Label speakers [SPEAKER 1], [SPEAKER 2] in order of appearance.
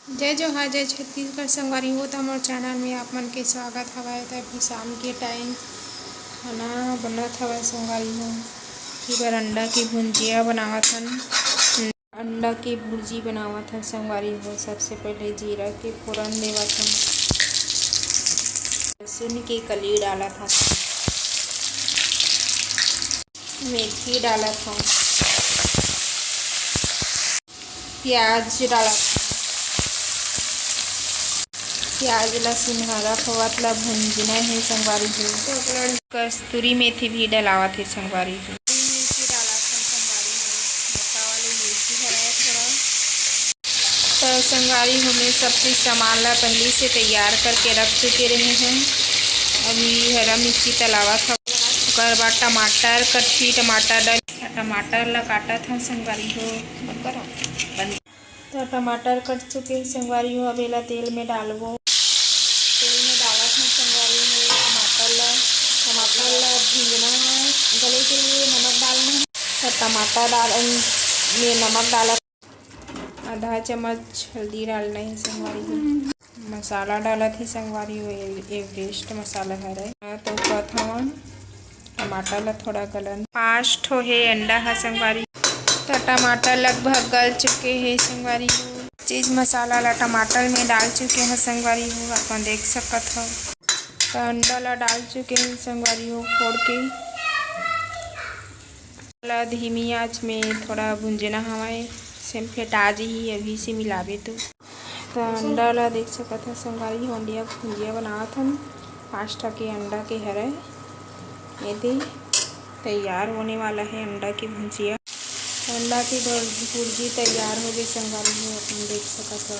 [SPEAKER 1] जय जोहार जय छत्तीसगढ़ संगवारी हो। तो मोर चैनल में आप मन के स्वागत हवय। तो अभी शाम के टाइम खाना बनत हवय संगवारी हो। इधर अंडा की भुंजिया बनावत हन। अंडा की भुर्जी बनावत हन संगवारी हो। सबसे पहले जीरा के फोरन देवत हन, लहसुन की कली डालत हन, मेथी डालत हन, प्याज डालत, प्याज ला सुनहरा होवत ला भुंजना है संगवारी हो। कस्तूरी मेथी भी डलावत है संगवारी हो। मिर्ची डालत हन संगवारी हो। मोटा वाली मिर्ची हराय थोड़ा। तो संगवारी हो में सब चीज़ सामान ला पहले से तैयार करके रख चुके रहे हैं। अभी हरा मिर्ची तलावत है। ओकर बाद टमाटर कच्ची टमाटर डाल, टमाटर ला काटत हन संगवारी हो। तो टमाटर कट चुके हैं संगवारी हो। अब एला तेल में डालबो। तेल में डालत हूँ संगवारी हो। टमाटर ला भूंजना है, गले के लिए नमक डालना है। तो टमाटर में नमक डालत, आधा चम्मच हल्दी डालना है संगवारी हो। मसाला डालत है संगवारी हो, एवरेस्ट मसाला हरे। तो कथन टमाटर ला थोड़ा गलन 5 ठो है अंडा है संगवारी। तो टमाटर लगभग गल चुके हैं संगवारी हो। चीज़ मसाला ला टमाटर में डाल चुके हैं संगवारी हो। अपन देख सकत हो। तो अंडा ला डाल चुके हैं संगवारी हो फोड़ के। ला धीमी आंच में थोड़ा भुंजना हवाए सिम ताज़ी ही अभी से मिलावे। तो अंडा ला देख सकत हो संगवारी हो। अंडिया भुंजिया बनावत हन। 5 ठा के अंडा के हरे। ये तैयार होने वाला है अंडा की भुंजिया। अंडा की भुर्जी तैयार हो गई संगवारी हो। अपन देख सकत हो।